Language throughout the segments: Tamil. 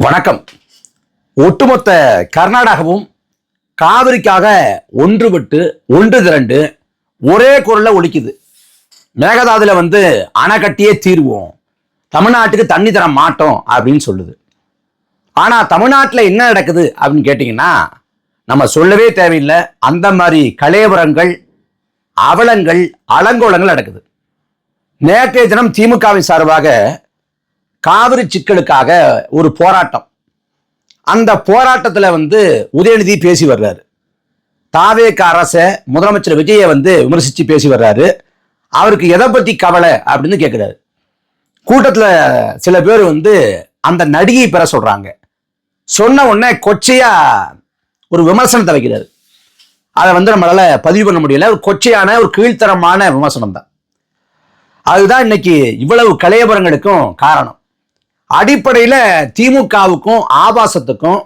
வணக்கம். ஒட்டுமொத்த கர்நாடகாவும் காவிரிக்காக ஒன்றுபட்டு ஒன்று திரண்டு ஒரே குரல்ல ஒலிக்குது. மேகதாதுல அணை கட்டியே தீர்வோம், தமிழ்நாட்டுக்கு தண்ணி தர மாட்டோம் அப்படின்னு சொல்லுது. ஆனா தமிழ்நாட்டில் என்ன நடக்குது அப்படின்னு கேட்டீங்கன்னா நம்ம சொல்லவே தேவையில்லை. அந்த மாதிரி கலேவரங்கள், அவலங்கள், அலங்கோலங்கள் நடக்குது. நேற்றைய தினம் திமுகவின் சார்பாக காவிரி சிக்கலுக்காக ஒரு போராட்டம். அந்த போராட்டத்தில் உதயநிதி பேசி வர்றாரு. தாவேக அரசை, முதலமைச்சர் விஜயை விமர்சித்து பேசி வர்றாரு. அவருக்கு எதை பற்றி கவலை அப்படின்னு கேட்குறாரு. கூட்டத்தில் சில பேர் அந்த நடிகை பெற சொல்றாங்க. சொன்ன உடனே கொச்சையா ஒரு விமர்சனத்தை வைக்கிறாரு. அதை நம்மளால பதிவு பண்ண முடியல. ஒரு கொச்சையான ஒரு கீழ்த்தரமான விமர்சனம் தான். அதுதான் இன்னைக்கு இவ்வளவு கலையபரங்களுக்கும் காரணம். அடிப்படையில் திமுகவுக்கும் ஆபாசத்துக்கும்,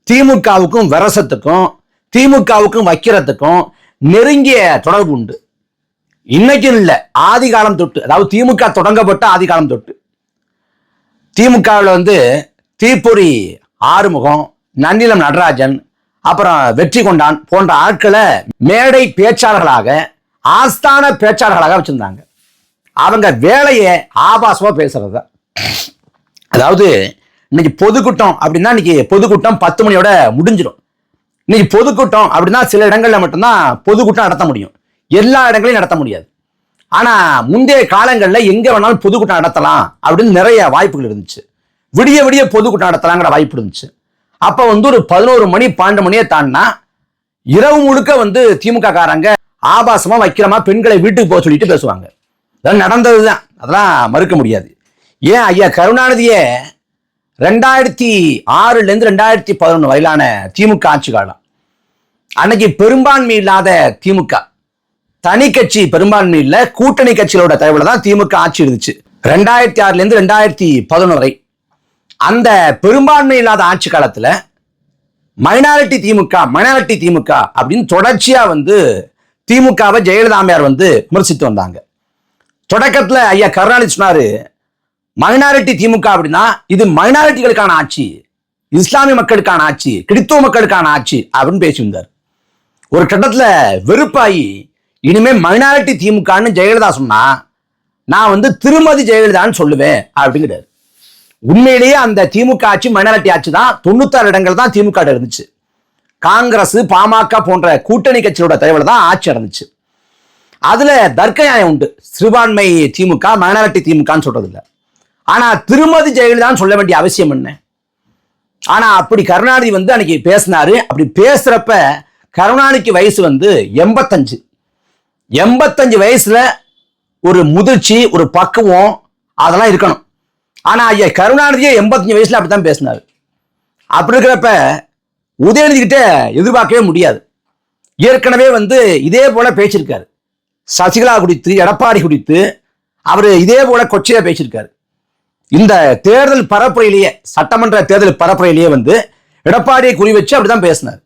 திமுகவுக்கும் விரசத்துக்கும், திமுகவுக்கும் வைக்கிறதுக்கும் நெருங்கிய தொடர்பு உண்டு. இன்னைக்கு இல்லை, ஆதி காலம் தொட்டு, அதாவது திமுக தொடங்கப்பட்ட ஆதி காலம் தொட்டு திமுகவில் தீப்பொறி ஆறுமுகம், நன்னிலம் நடராஜன், அப்புறம் வெற்றி கொண்டான் போன்ற ஆட்களை மேடை பேச்சாளர்களாக, ஆஸ்தான பேச்சாளர்களாக வச்சிருந்தாங்க. அவங்க வேலையை ஆபாசமா பேசுறது. அதாவது இன்னைக்கு பொதுக்கூட்டம் அப்படின்னா இன்னைக்கு பொதுக்கூட்டம் 10 மணியோட முடிஞ்சிடும். இன்னைக்கு பொதுக்கூட்டம் அப்படின்னா சில இடங்கள்ல மட்டும்தான் பொதுக்கூட்டம் நடத்த முடியும், எல்லா இடங்களையும் நடத்த முடியாது. ஆனா முந்தைய காலங்களில் எங்க வேணாலும் பொதுக்கூட்டம் நடத்தலாம் அப்படின்னு நிறைய வாய்ப்புகள் இருந்துச்சு. விடிய விடிய பொதுக்கூட்டம் நடத்தலாங்கிற வாய்ப்பு இருந்துச்சு. அப்ப ஒரு 11 மணி 12 மணியை தாண்டினா இரவு முழுக்க திமுக காரங்க ஆபாசமா வைக்கிறமா பெண்களை வீட்டுக்கு போக சொல்லிட்டு பேசுவாங்க. அதெல்லாம் நடந்ததுதான், அதெல்லாம் மறுக்க முடியாது. ஏன் ஐயா கருணாநிதியே 2006 2011 வரையிலான திமுக ஆட்சி காலம், அன்னைக்கு பெரும்பான்மை இல்லாத திமுக, தனி கட்சி பெரும்பான்மை இல்ல, கூட்டணி கட்சிகளோட தயவுல தான் திமுக ஆட்சி இருந்துச்சு 2006 2011 வரை. அந்த பெரும்பான்மை இல்லாத ஆட்சி காலத்துல மைனாரிட்டி திமுக அப்படின்னு தொடர்ச்சியா திமுகவை ஜெயலலிதா அம்மையார் விமர்சித்து வந்தாங்க. தொடக்கத்துல ஐயா கருணாநிதி சொன்னாரு, மைனாரிட்டி திமுக அப்படின்னா இது மைனாரிட்டிகளுக்கான ஆட்சி, இஸ்லாமிய மக்களுக்கான ஆட்சி, கிறிஸ்துவ மக்களுக்கான ஆட்சி அப்படின்னு பேசியிருந்தார். ஒரு கட்டத்துல வெறுப்பாயி இனிமே மைனாரிட்டி திமுகன்னு ஜெயலலிதா சொன்னா நான் திருமதி ஜெயலலிதான்னு சொல்லுவேன் அப்படிங்கிறாரு. உண்மையிலேயே அந்த திமுக ஆட்சி மைனாரிட்டி ஆட்சி தான். 96 இடங்கள் தான் திமுக இருந்துச்சு. காங்கிரஸ், பாமக போன்ற கூட்டணி கட்சியோட தயவுல தான் ஆட்சி நடந்துச்சு. அதுல தர்க்க நியாயம் உண்டு. சிறுபான்மை திமுக, மைனாரிட்டி திமுகன்னு சொல்றது இல்லை. ஆனா திருமதி ஜெயலலிதான்னு சொல்ல வேண்டிய அவசியம் என்ன? ஆனா அப்படி கருணாநிதி அன்னைக்கு பேசினாரு. அப்படி பேசுறப்ப கருணாநிதிக்கு வயசு 85 வயசுல ஒரு முதிர்ச்சி, ஒரு பக்குவம் அதெல்லாம் இருக்கணும். ஆனா ஐயா கருணாநிதியே 85 வயசுல அப்படித்தான் பேசினாரு. அப்படி இருக்கிறப்ப உதயநிதி கிட்ட எதிர்பார்க்கவே முடியாது. ஏற்கனவே இதே போல பேசியிருக்காரு. சசிகலா குறித்து, எடப்பாடி குறித்து அவர் இதே போல கொச்சையா பேசியிருக்காரு. இந்த தேர்தல் பரப்புரையிலேயே, சட்டமன்ற தேர்தல் பரப்புரையிலேயே எடப்பாடியை குறி வச்சு அப்படிதான் பேசினார்.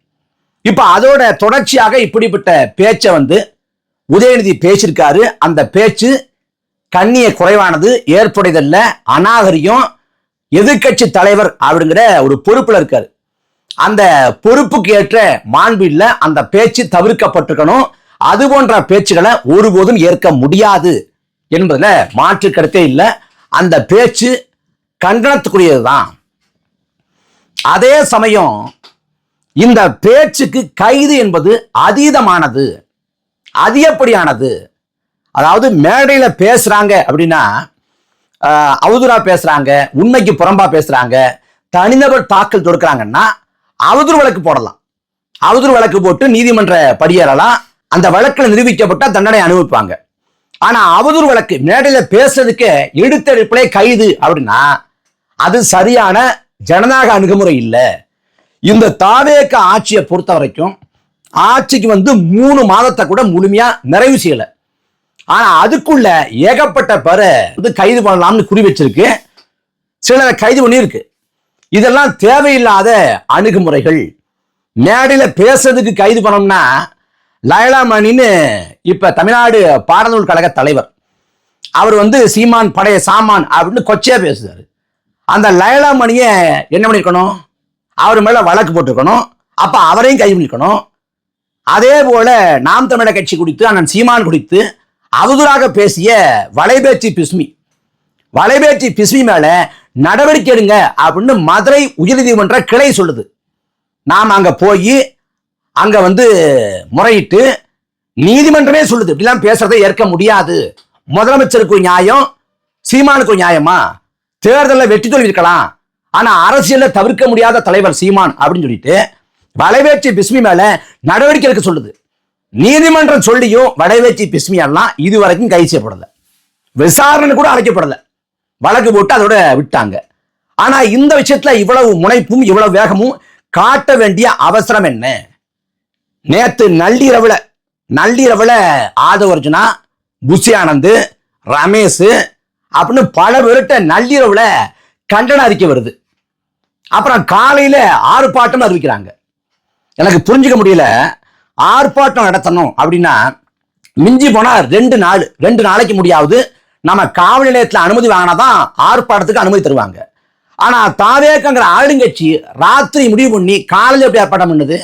இப்ப அதோட தொடர்ச்சியாக இப்படிப்பட்ட பேச்சை உதயநிதி பேசியிருக்காரு. அந்த பேச்சு கண்ணிய குறைவானது, ஏற்புடையதல்ல, அநாகரிகம். எதிர்கட்சி தலைவர் அப்படிங்கிற ஒரு பொறுப்புல இருக்காரு. அந்த பொறுப்புக்கு ஏற்ற மாண்பு இல்ல, அந்த பேச்சு தவிர்க்கப்பட்டிருக்கணும். அது போன்ற பேச்சுகளை ஒருபோதும் ஏற்க முடியாது என்பதுல மாற்று கருத்தே இல்லை. அந்த பேச்சு கண்டனத்துக்குரியதுதான். அதே சமயம் இந்த பேச்சுக்கு கைது என்பது அதீதமானது, அதிகப்படியானது. அதாவது மேடையில பேசுறாங்க அப்படின்னா அவதூறா பேசுறாங்க, உண்மைக்கு புறம்பா பேசுறாங்க, தனிநபர் தாக்கல் தொடுக்கிறாங்கன்னா அவதூறு வழக்கு போடலாம். அவதூறு வழக்கு போட்டு நீதிமன்ற படியேறலாம். அந்த வழக்கில் நிரூபிக்கப்பட்ட தண்டனை அனுபவிப்பாங்க. ஆனா அவதூறு வழக்கு மேடையில பேசுறதுக்கு எடுத்தெடுப்பிலே கைது அப்படின்னா அது சரியான ஜனநாயக அணுகுமுறை இல்லை. இந்த தாவேக ஆட்சியை பொறுத்த வரைக்கும் ஆட்சிக்கு 3 மாதத்தை கூட முழுமையா நிறைவு செய்யல. ஆனா அதுக்குள்ள ஏகப்பட்ட பேரை கைது பண்ணலாம்னு குறி வச்சிருக்கு, சிலரை கைது பண்ணியிருக்கு. இதெல்லாம் தேவையில்லாத அணுகுமுறைகள். மேடையில பேசுறதுக்கு கைது பண்ணோம்னா லயலா மணின்னு இப்ப தமிழ்நாடு பாடநூல் கழக தலைவர், அவர் சீமான் படைய சாமான் அப்படின்னு கொச்சையா பேசுறாரு. அந்த லைலாமணியை என்ன பண்ணிருக்கணும், அவர் மேல வழக்கு போட்டிருக்கணும். அப்ப அவரையும் கைது பண்ணிருக்கணும். அதே போல நாம் தமிழர் கட்சி குறித்து அண்ணன் சீமான் குறித்து அவதூறாக பேசிய வலைபேச்சு பிஸ்மி மேல நடவடிக்கை எடுங்க அப்படின்னு மதுரை உயர்நீதிமன்ற கிளை சொல்லுது. நாம் அங்க போய் அங்க முறையிட்டு நீதிமன்றமே சொல்லுது இப்படிலாம் பேசுறதை ஏற்க முடியாது. முதலமைச்சருக்கு நியாயம், சீமானுக்கு நியாயமா? தேர்தலில் வெற்றி தோல்வி இருக்கலாம், ஆனா அரசியல தவிர்க்க முடியாத தலைவர் சீமான் அப்படின்னு சொல்லிட்டு வலைவேச்சி பிஸ்மி மேல நடவடிக்கை எடுக்க சொல்லுது. நீதிமன்றம் சொல்லியும் வலைவேச்சி பிஸ்மி எல்லாம் இதுவரைக்கும் கைது செய்யப்படல, விசாரணை கூட அழைக்கப்படல, வழக்கு போட்டு அதோட விட்டாங்க. ஆனா இந்த விஷயத்துல இவ்வளவு முனைப்பும் இவ்வளவு வேகமும் காட்ட வேண்டிய அவசரம் என்ன? நேத்து நள்ளிரவுல ஆதவர்ஜுனா, புஷி ஆனந்த், ரமேஷ் அப்படின்னு பல பேர்கிட்ட நள்ளிரவுல கண்டன அறிக்கை வருது. அப்புறம் காலையில ஆர்ப்பாட்டம் அறிவிக்கிறாங்க. எனக்கு புரிஞ்சுக்க முடியல. ஆர்ப்பாட்டம் நடத்தணும் அப்படின்னா மிஞ்சி போனா 2 நாளைக்கு முடியாவது நம்ம காவல் நிலையத்தில் அனுமதி வாங்கினாதான் ஆர்ப்பாட்டத்துக்கு அனுமதி தருவாங்க. ஆனா தாவேக்காங்கிற ஆளுங்கட்சி ராத்திரி முடிவு பண்ணி காலையில் எப்படி ஆர்ப்பாட்டம் பண்ணுது?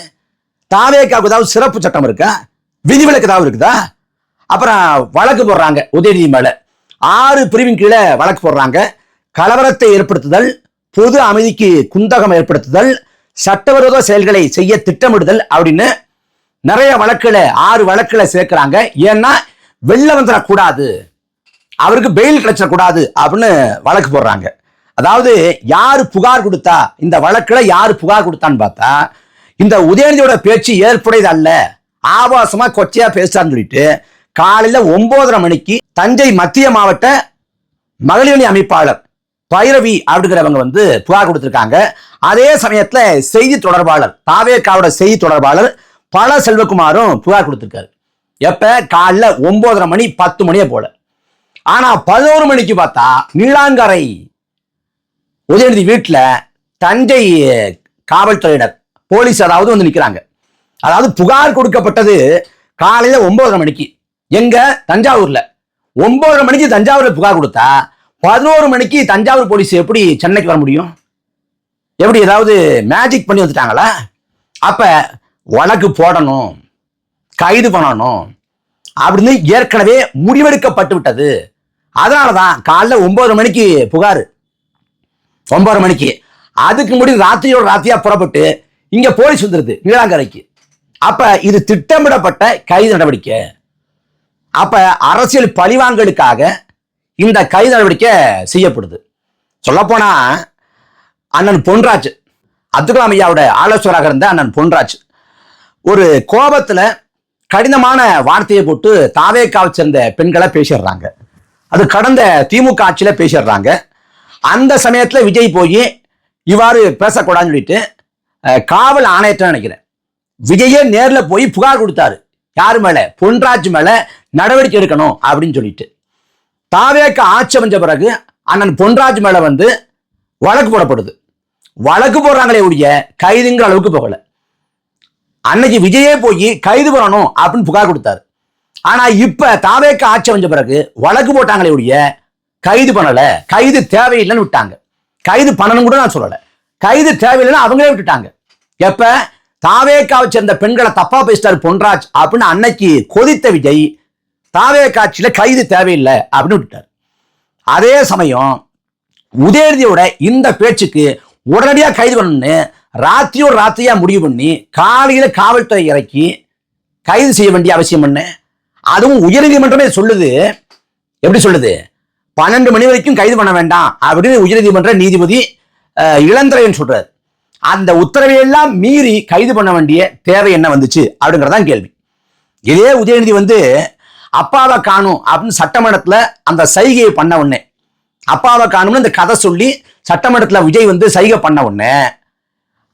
தாவேக்காவுக்கு ஏதாவது சிறப்பு சட்டம் இருக்கா? விதிவிலக்கு ஏதாவது இருக்குதா? அப்புறம் வழக்கு போடுறாங்க உதயநிதி மேல. 6 பிரிவின் கீழே வழக்கு போடுறாங்க. கலவரத்தை ஏற்படுத்துதல், பொது அமைதிக்கு குந்தகம் ஏற்படுத்துதல், சட்டவிரோத செயல்களை செய்ய திட்டமிடுதல் அப்படின்னு நிறைய வழக்குல 6 வழக்குல சேர்க்கிறாங்க. ஏன்னா வெளில வந்துடக்கூடாது, அவருக்கு பெயில் கிடைச்சிடக்கூடாது அப்படின்னு வழக்கு போடுறாங்க. அதாவது யாரு புகார் கொடுத்தா, இந்த வழக்குல யாரு புகார் கொடுத்தான்னு பார்த்தா இந்த உதயநிதியோட பேச்சு ஏற்புடையது அல்ல, ஆபாசமா கொச்சையா பேசுறான்னு சொல்லிட்டு காலையில 9:30 மணிக்கு தஞ்சை மத்திய மாவட்ட மகளிரணி அமைப்பாளர் பைரவி அப்படிங்கிறவங்க புகார் கொடுத்திருக்காங்க. அதே சமயத்துல செய்தி தொடர்பாளர், தாவேக்காவோட செய்தி தொடர்பாளர் பல செல்வகுமாரும் புகார் கொடுத்திருக்காரு. எப்ப? காலைல 9:30 மணி 10 மணியே போல. ஆனா 11 மணிக்கு பார்த்தா நீலாங்கரை உதயநிதி வீட்டுல தஞ்சை காவல்துறையினர், போலீஸ் அதாவது நிக்கிறாங்க. அதாவது புகார் கொடுக்கப்பட்டது காலையில 9:30 மணிக்கு. எங்க? தஞ்சாவூர்ல. 9:30 மணிக்கு தஞ்சாவூர்ல புகார் கொடுத்தா 11 மணிக்கு தஞ்சாவூர் போலீஸ் எப்படி சென்னைக்கு வர முடியும்? எப்படி ஏதாவது மேஜிக் பண்ணி வந்துட்டாங்களா? அப்ப வழக்கு போடணும், கைது பண்ணணும் அப்படின்னு ஏற்கனவே முடிவெடுக்கப்பட்டு விட்டது. அதனாலதான் காலைல 9:30 மணிக்கு புகார், 9:30 மணிக்கு. அதுக்கு முடிவு ராத்திரியா புறப்பட்டு இங்க போலீஸ் வந்துருது நீலாங்கரைக்கு. அப்ப இது திட்டமிடப்பட்ட கைது நடவடிக்கை. அப்ப அரசியல் பழிவாங்கலுக்காக இந்த கைது நடவடிக்கை செய்யப்படுது. சொல்லப்போனா அண்ணன் பொன்ராஜ், அப்துல் கலாம் ஐயாவோட ஆலோசகராக இருந்த அண்ணன் பொன்ராஜ் ஒரு கோபத்துல கடினமான வார்த்தையை போட்டு தாவேக்காவை சேர்ந்த பெண்களை பேசிடுறாங்க. அது கடந்த திமுக ஆட்சியில பேசிடுறாங்க. அந்த சமயத்துல விஜய் போய் இவ்வாறு பேசக்கூடாதுன்னு சொல்லிட்டு காவல் ஆணையத்தை நினைக்கிறேன் விஜயே நேர்ல போய் புகார் கொடுத்தாரு. யாரு மேல? பொன்ராஜ் மேல நடவடிக்கை எடுக்கணும் அப்படின்னு சொல்லிட்டு. தாவேக்கா ஆட்சி அமைஞ்ச பிறகு அண்ணன் பொன்ராஜ் மேல வழக்கு போடப்படுது. வழக்கு போடுறாங்களே ஒழிய கைதுங்கிற அளவுக்கு போகல. அன்னைக்கு விஜயே போய் கைது பண்ணணும் அப்படின்னு புகார் கொடுத்தாரு. ஆனா இப்ப தாவேக்கா ஆட்சி அமைஞ்ச பிறகு வழக்கு போட்டாங்களே ஒழிய கைது பண்ணல, கைது தேவையில்லைன்னு விட்டாங்க. கைது பண்ணணும் கூட நான் சொல்லல, கைது தேவையில்லைன்னு அவங்களே விட்டுட்டாங்க. எப்ப? தாவேக்காவை சேர்ந்த பெண்களை தப்பா பேசிட்டாரு பொன்ராஜ் அப்படின்னு அன்னைக்கு கொதித்த விஜய் தாவேக்கா ஆட்சியில கைது தேவையில்லை அப்படின்னு விட்டார். அதே சமயம் உதயநிதியோட இந்த பேச்சுக்கு உடனடியாக கைது பண்ணணும்னு ராத்திரியா முடிவு பண்ணி காலையில காவல்துறை இறக்கி கைது செய்ய வேண்டிய அவசியம் என்ன? அதுவும் உயர்நீதிமன்றமே சொல்லுது. எப்படி சொல்லுது? 12 மணி வரைக்கும் கைது பண்ண வேண்டாம் அப்படின்னு உயர்நீதிமன்ற நீதிபதி இளந்திரையன் சொல்றாரு. அந்த உத்தரவையெல்லாம் மீறி கைது பண்ண வேண்டிய தேவை என்ன வந்துச்சு அப்படிங்கறதான் கேள்வி. இதே உதயநிதி அப்பாவை காணும் அப்படின்னு சட்டமன்றத்துல அந்த சைகையை பண்ண உடனே, அப்பாவை காணும்னு இந்த கதை சொல்லி சட்டமன்றத்துல விஜய் சைகை பண்ண உடனே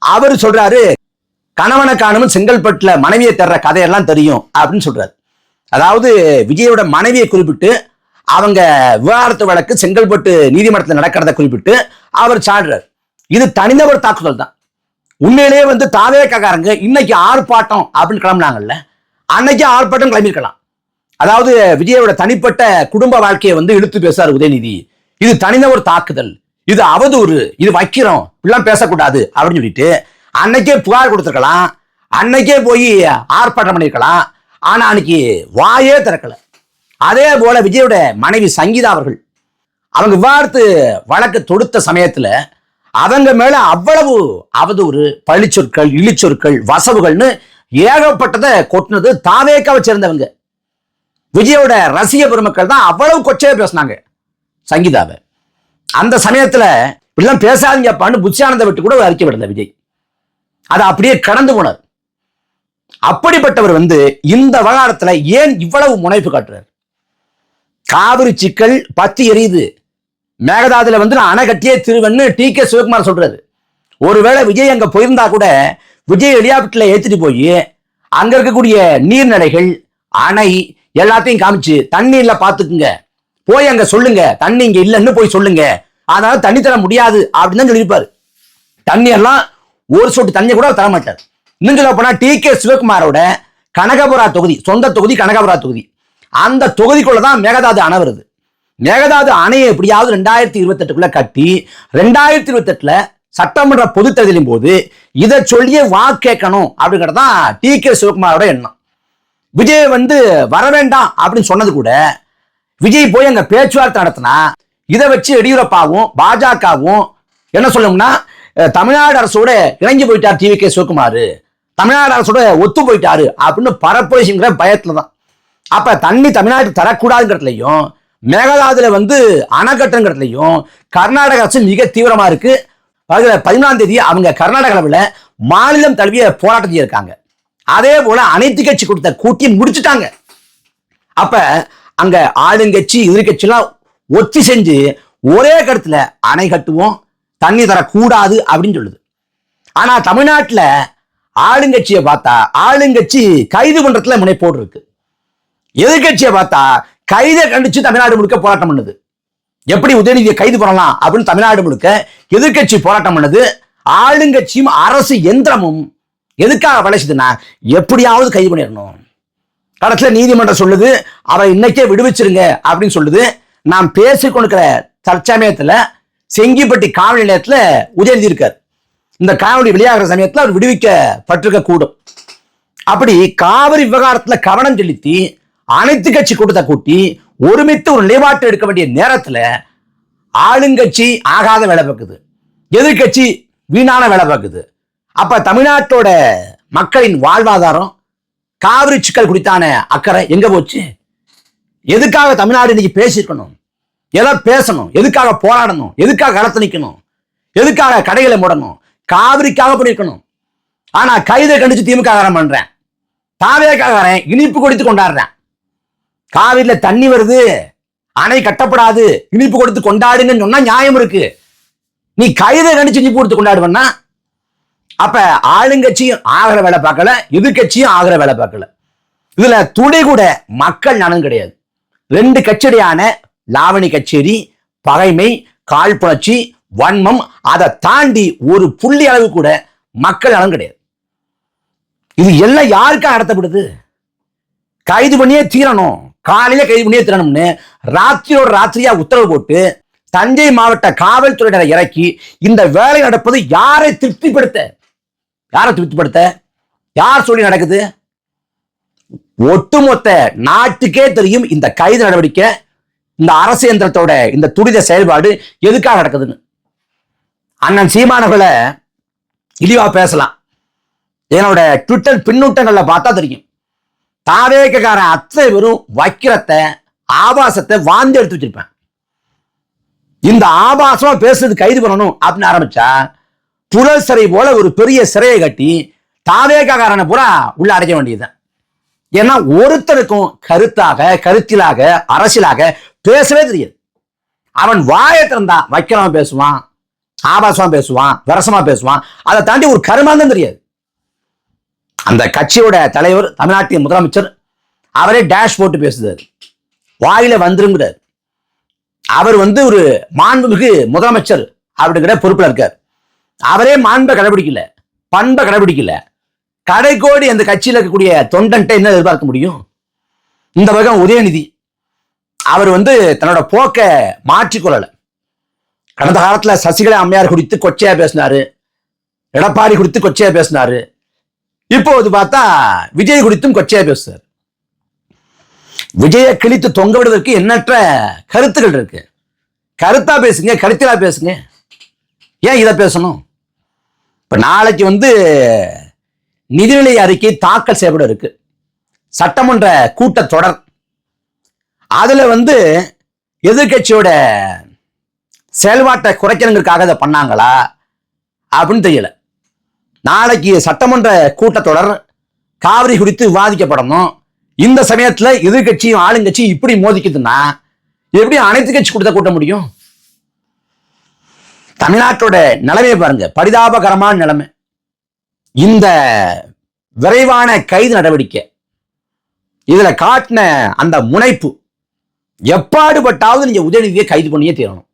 அவர் சொல்றாரு, கணவனை காணும் செங்கல்பட்டுல மனைவியை தர்ற கதையெல்லாம் தெரியும் அப்படின்னு சொல்றாரு. அதாவது விஜயோட மனைவியை குறிப்பிட்டு அவங்க விவாகரத்து வழக்கு செங்கல்பட்டு நீதிமன்றத்தில் நடக்கிறத குறிப்பிட்டு அவர் சாடுறார். இது தனிநபர் தாக்குதல் தான். உண்மையிலேயே தாவேக்காரங்க இன்னைக்கு ஆர்ப்பாட்டம் அப்படின்னு கிளம்பினாங்கல்ல, அன்னைக்கு ஆர்ப்பாட்டம் கிளம்பியிருக்கலாம். அதாவது விஜயோட தனிப்பட்ட குடும்ப வாழ்க்கையை இழுத்து பேசாரு உதயநிதி. இது தனிநபர் தாக்குதல், இது அவதூறு, இது வைக்கிறோம், இப்படிலாம் பேசக்கூடாது அப்படின்னு சொல்லிட்டு அன்னைக்கே புகார் கொடுத்துருக்கலாம், அன்னைக்கே போய் ஆர்ப்பாட்டம் பண்ணிருக்கலாம். ஆனா அன்னைக்கு வாயே திறக்கல. அதே போல விஜயோட மனைவி சங்கீதா அவர்கள் அவங்க விவாகரத்து வழக்கு தொடுத்த சமயத்துல அவங்க மேல அவ்வளவு அவதூறு, பழிச்சொற்கள், இழிச்சொற்கள், வசவுகள்னு ஏகப்பட்டதை கொட்டினது தாவேக்காவை சேர்ந்தவங்க. விஜயோட ரசிக பெருமக்கள் தான் அவ்வளவு கொச்சையா பேசினாங்க சங்கீதாவை. அந்த சமயத்துல இப்படிலாம் பேசாதீங்கப்பான்னு புத்தியானந்த விட்டு கூட அறிக்கை விடல விஜய். அதை அப்படியே கடந்து போனார். அப்படிப்பட்டவர் இந்த விவகாரத்துல ஏன் இவ்வளவு முனைப்பு காட்டுறார்? காவிரி சிக்கல் பத்தி எரியுது, மேகதாதுல நான் அணை கட்டியே திருவன்னு டி.கே. சிவகுமார் சொல்றாரு. ஒருவேளை விஜய் அங்க போயிருந்தா கூட விஜய் ஹெலிகாப்டர்ல ஏத்திட்டு போய் அங்க இருக்கக்கூடிய நீர்நிலைகள், அணை எல்லாத்தையும் காமிச்சு தண்ணி இல்ல பாத்துக்குங்க, போய் அங்க சொல்லுங்க தண்ணி இங்க இல்லைன்னு போய் சொல்லுங்க, அதனால தண்ணி தர முடியாது அப்படின்னு தான் சொல்லியிருப்பாரு. தண்ணி எல்லாம் ஒரு சொட்டு தண்ணி கூட தர மாட்டார். இன்னும் சொல்ல போனா டி.கே. சிவகுமாரோட கனகபுரா தொகுதி, சொந்த தொகுதி கனகபுரா தொகுதி, அந்த தொகுதிக்குள்ளதான் மேகதாது அணை வருது. மேகதாது அணையை எப்படியாவது 2028 கட்டி 2028 சட்டமன்ற பொது தேர்தலின் போது இதை சொல்லியே வாக்கு கேட்கணும் அப்படிங்கிறதான் டி.கே. சிவகுமாரோட எண்ணம். விஜய் வர வேண்டாம் அப்படின்னு சொன்னது கூட விஜய் போய் அங்க பேச்சுவார்த்தை நடத்தினா இதை வச்சு எடியூரப்பாவும் பாஜகவும் என்ன சொல்லணும்னா தமிழ்நாடு அரசோட இணங்கி போயிட்டார் டி.கே. சிவகுமார், தமிழ்நாடு அரசோட ஒத்து போயிட்டாரு அப்படின்னு பரப்போசிங்கிற பயத்துல தான். அப்ப தண்ணி தமிழ்நாட்டுக்கு தரக்கூடாதுங்கிறதுலையும் மேகதாதுல அணைக்கட்டுங்கிறதுலையும் கர்நாடக அரசு மிக தீவிரமா இருக்கு. 14ஆம் தேதி அவங்க கர்நாடகாவில் மாநிலம் தழுவிய போராட்டத்தில் இருக்காங்க. அதே போல அனைத்து கட்சி கொடுத்த கூட்டி முடிச்சுட்டாங்க. அப்ப அங்க ஆளுங்கட்சி எதிர்கட்சி எல்லாம் ஒத்தி செஞ்சு ஒரே கருத்துல அணை கட்டுவோம், தண்ணி தரக்கூடாது அப்படின்னு சொல்லுது. ஆனா தமிழ்நாட்டுல ஆளுங்கட்சியை பார்த்தா ஆளுங்கட்சி கைது பண்றதுல முனைப்போடு இருக்கு. எதிர்கட்சியை பார்த்தா கைதை கண்டிச்சு தமிழ்நாடு முழுக்க போராட்டம் பண்ணுது. எப்படி உதயநிதியை கைது பண்ணலாம் அப்படின்னு தமிழ்நாடு முழுக்க எதிர்கட்சி போராட்டம் பண்ணுது. ஆளுங்கட்சியும் அரசு எந்திரமும் எதுக்காக வளைச்சுதுன்னா எப்படியாவது கைது பண்ணிடணும். கடைசியில நீதிமன்றம் சொல்லுது அவரை இன்னைக்கே விடுவிச்சிருங்க அப்படின்னு சொல்லுது. நாம் பேசிக்கொண்டிருக்கிற தற்சமயத்துல செங்கிப்பட்டி காவல் நிலையத்துல உதயநிதி இருக்கார். இந்த காவலி வெளியாகிற சமயத்துல அவர் விடுவிக்கப்பட்டிருக்க கூடும். அப்படி காவிரி விவகாரத்துல கவனம் செலுத்தி அனைத்து கட்சி கூட்டத்தை கூட்டி ஒருமித்து ஒரு நிலைப்பாட்டு எடுக்க வேண்டிய நேரத்துல ஆளுங்கட்சி ஆகாத வேலை பார்க்குது, எதிர்கட்சி வீணான வேலை பார்க்குது. அப்ப தமிழ்நாட்டோட மக்களின் வாழ்வாதாரம், காவிரி சிக்கல் குறித்தான அக்கறை எங்க போச்சு? எதுக்காக தமிழ்நாடு இன்னைக்கு பேசியிருக்கணும்? எதை பேசணும்? எதுக்காக போராடணும்? எதுக்காக களத்து நிற்கணும்? எதுக்காக கடைகளை மூடணும்? காவிரிக்காக பண்ணிருக்கணும். ஆனா கைதை கண்டிச்சு திமுக பண்றேன், தாவேக்காரன் இனிப்பு கொடுத்து கொண்டாடுறேன். காவிரியில தண்ணி வருது, அணை கட்டப்படாது, இனிப்பு கொடுத்து கொண்டாடுங்கன்னு சொன்னா நியாயம் இருக்கு. நீ கைதை கண்டிச்சு இனிப்பு கொடுத்து கொண்டாடுவன்னா அப்ப ஆளுங்கட்சியும் ஆகிற வேலை பார்க்கல, எதிர்கட்சியும் ஆகிற வேலை பார்க்கல. இதுல துணை கூட மக்கள் நலன் கிடையாது. ரெண்டு கட்சியான லாவணி கச்சேரி, பகைமை, காழ்ப்புணர்ச்சி, வன்மம், அதை தாண்டி ஒரு புள்ளி அளவு கூட மக்கள் நலன் கிடையாது. இது எல்லாம் யாருக்கா நடத்தப்படுது? கைது பண்ணியே தீரணும், காலையில கைது பண்ணியே தீரணும்னு ராத்திரியோட ராத்திரியா உத்தரவு போட்டு தஞ்சை மாவட்ட காவல்துறையினரை இறக்கி இந்த வேலை நடப்பது யாரை திருப்திப்படுத்த? யாரை திருப்திப்படுத்த? யார் சொல்லி நடக்குது? ஒட்டுமொத்த நாட்டுக்கே தெரியும் இந்த கைது நடவடிக்கை, இந்த அரசு இயந்திரத்தோட இந்த துரித செயல்பாடு எதுக்காக நடக்குதுன்னு. அண்ணன் சீமானவர்களை இழிவா பேசலாம், என்னோட ட்விட்டர் பின்னூட்டங்கள்ல பார்த்தா தெரியும். தாவேக்காரன் அத்தனை வெறும் வக்கிரத்தை, ஆபாசத்தை வாந்தி எடுத்து வச்சிருப்பேன். இந்த ஆபாசமா பேசுறது கைது பண்ணணும் அப்படின்னு ஆரம்பிச்சா புழல் சிறை போல ஒரு பெரிய சிறையை கட்டி தாவேக்காரனை பூரா உள்ள அடைக்க வேண்டியதுதான். ஏன்னா ஒருத்தருக்கும் கருத்தாக, கருத்திலாக, அரசியலாக பேசவே தெரியாது. அவன் வாயை திறந்தா வைக்கிறவா பேசுவான், ஆபாசமா பேசுவான், விரசமா பேசுவான், அதை தாண்டி ஒரு கருமாந்தம் தெரியாது. அந்த கட்சியோட தலைவர், தமிழ்நாட்டின் முதலமைச்சர், அவரே டேஷ் போட்டு பேசுறாரு, வாயில வந்துருங்கிறார். அவர் ஒரு மாண்புமிகு முதலமைச்சர் அப்படிங்கிற பொறுப்புல இருக்கார். அவரே மாண்பை கடைபிடிக்கல, பண்பை கடைபிடிக்கல. கடைக்கோடி அந்த கட்சியில் இருக்கக்கூடிய தொண்டன்ட்ட என்ன எதிர்பார்க்க முடியும்? இந்த பக்கம் உதயநிதி அவர் தன்னோட போக்க மாற்றிக்கொள்ளல. கடந்த காலத்துல சசிகலா அம்மையார் குறித்து கொச்சையா பேசினாரு, எடப்பாடி குறித்து கொச்சையா பேசினாரு. இப்போது பார்த்தா விஜய் குறித்தும் கொச்சையா பேசுறாரு. விஜயை கிழித்து தொங்க விடுவதற்கு எண்ணற்ற கருத்துக்கள் இருக்கு. கருத்தா பேசுங்க, கருத்திலா பேசுங்க. ஏன் இதை பேசணும்? இப்ப நாளைக்கு நிதிநிலை அறிக்கை தாக்கல் செய்யப்பட இருக்கு. சட்டமன்ற கூட்டத்தொடர். அதுல எதிர்கட்சியோட செயல்பாட்டை குறைக்கணுங்கிறதுக்காக அதை பண்ணாங்களா அப்படின்னு தெரியல. நாளைக்கு சட்டமன்ற கூட்டத்தொடர் காவிரி குறித்து விவாதிக்கப்படணும். இந்த சமயத்துல எதிர்கட்சியும் ஆளுங்கட்சியும் இப்படி மோதிக்குதுன்னா எப்படி அனைத்து கட்சி கூட்டத்தை கூட்ட முடியும்? தமிழ்நாட்டோட நிலைமையை பாருங்க, பரிதாபகரமான நிலைமை. இந்த விரைவான கைது நடவடிக்கை, இதுல காட்டின அந்த முனைப்பு, எப்பாடுபட்டாவது நீங்க உதயநிதியை கைது பண்ணியே தீரணும்.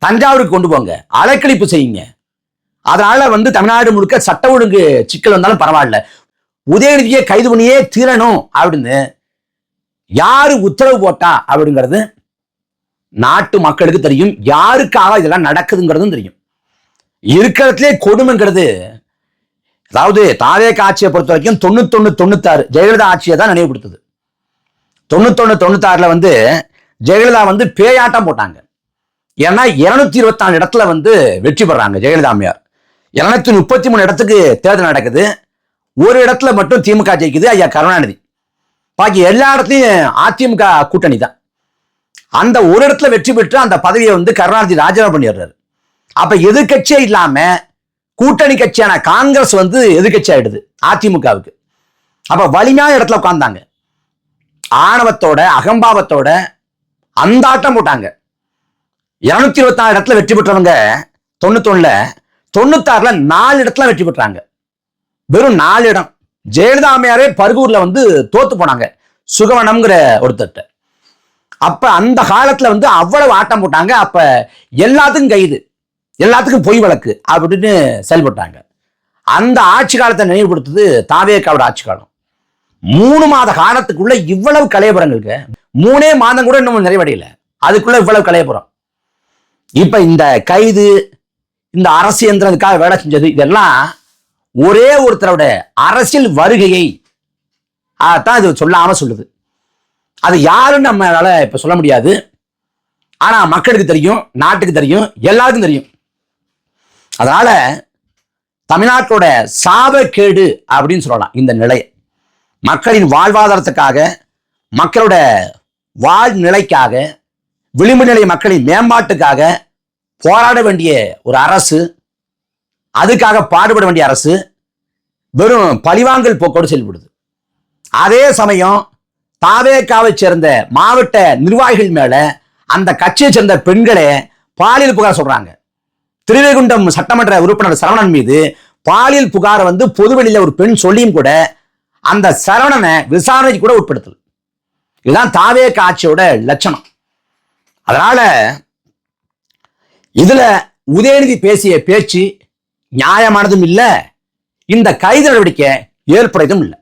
தஞ்சாவூருக்கு கொண்டு போங்க, அலைக்கழிப்பு செய்யுங்க. அதனால தமிழ்நாடு முழுக்க சட்ட ஒழுங்கு சிக்கல் வந்தாலும் பரவாயில்ல, உதயநிதியை கைது பண்ணியே தீரணும் அப்படின்னு யாரு உத்தரவு போட்டா அப்படிங்கிறது நாட்டு மக்களுக்கு தெரியும். யாருக்காக இதெல்லாம் நடக்குதுங்கிறதும் தெரியும். இருக்கிறதுலே கொடுமைங்கிறது, அதாவது தாவேக ஆட்சியை பொறுத்த வரைக்கும் 91, 96 ஜெயலலிதா ஆட்சியை தான் நினைவுபடுத்துது. 91, 96ல ஜெயலலிதா பேயாட்டம் போட்டாங்க. ஏன்னா 224 இடத்துல வெற்றி பெறாங்க ஜெயலலிதா அம்மையார். 233 இடத்துக்கு தேர்தல் நடக்குது. ஒரு இடத்துல மட்டும் திமுக ஜெயிக்குது, ஐயா கருணாநிதி. பாக்கி எல்லா இடத்துலையும் அதிமுக கூட்டணி தான். அந்த ஒரு இடத்துல வெற்றி பெற்று அந்த பதவியை கருணாநிதி ராஜினாமா பண்ணிடுறாரு. அப்ப எதிர்கட்சியே இல்லாம கூட்டணி கட்சியான காங்கிரஸ் எதிர்கட்சி ஆயிடுது அதிமுகவுக்கு. அப்ப வலிமையான இடத்துல உட்கார்ந்தாங்க. ஆணவத்தோட அகம்பாவத்தோட அந்த ஆட்டம் போட்டாங்க. 224 இடத்துல வெற்றி பெற்றவங்க 91ல, 96ல 4 இடத்துல வெற்றி பெற்றாங்க. வெறும் 4 இடம். ஜெயலலிதா அம்மையாரே பர்கூர்ல தோத்து போனாங்க, சுகவனம்ங்கிற ஒருத்தர். அப்ப அந்த காலத்துல அவ்வளவு ஆட்டம் போட்டாங்க. அப்ப எல்லாத்துக்கும் கைது, எல்லாத்துக்கும் பொய் வழக்கு அப்படின்னு செயல்பட்டாங்க. அந்த ஆட்சி காலத்தை நினைவுபடுத்துது தாவேகாவோட ஆட்சி காலம். 3 மாத காலத்துக்குள்ள இவ்வளவு கலையபுரங்களுக்கு, 3 மாதம் கூட இன்னும் நிறைவடையல, அதுக்குள்ள இவ்வளவு கலையபுரம். இப்ப இந்த கைது, இந்த அரசு இயந்திரத்துக்காக வேலை செஞ்சது, இதெல்லாம் ஒரே ஒருத்தரோட அரசியல் வருகையை அதான் இது சொல்லாம சொல்லுது. அது யாருன்னு நம்மளால இப்ப சொல்ல முடியாது. ஆனா மக்களுக்கு தெரியும், நாட்டுக்கு தெரியும், எல்லாருக்கும் தெரியும். அதனால தமிழ்நாட்டோட சாபக்கேடு அப்படின்னு சொல்லலாம் இந்த நிலையை. மக்களின் வாழ்வாதாரத்துக்காக, மக்களோட வாழ்நிலைக்காக, விளிம்பு நிலை மக்களின் மேம்பாட்டுக்காக போராட வேண்டிய ஒரு அரசு, அதுக்காக பாடுபட வேண்டிய அரசு வெறும் பழிவாங்கல் போக்கோடு செயல்படுது. அதே சமயம் தாவேகாவை சேர்ந்த மாவட்ட நிர்வாகிகள் மேல அந்த கட்சியை சேர்ந்த பெண்களே பாலியல் புகார் சொல்றாங்க. திருவைகுண்டம் சட்டமன்ற உறுப்பினர் சரவணன் மீது பாலியல் புகார் பொதுவெளியில ஒரு பெண் சொல்லியும் கூட அந்த சரவணனை விசாரணைக்கு கூட உட்படுத்தல. இதுதான் தாவேக ஆட்சியோட லட்சணம். அதனால இதுல உதயநிதி பேசிய பேச்சு நியாயமானதும் இல்லை, இந்த கைது நடவடிக்கை ஏற்புடையதும் இல்லை.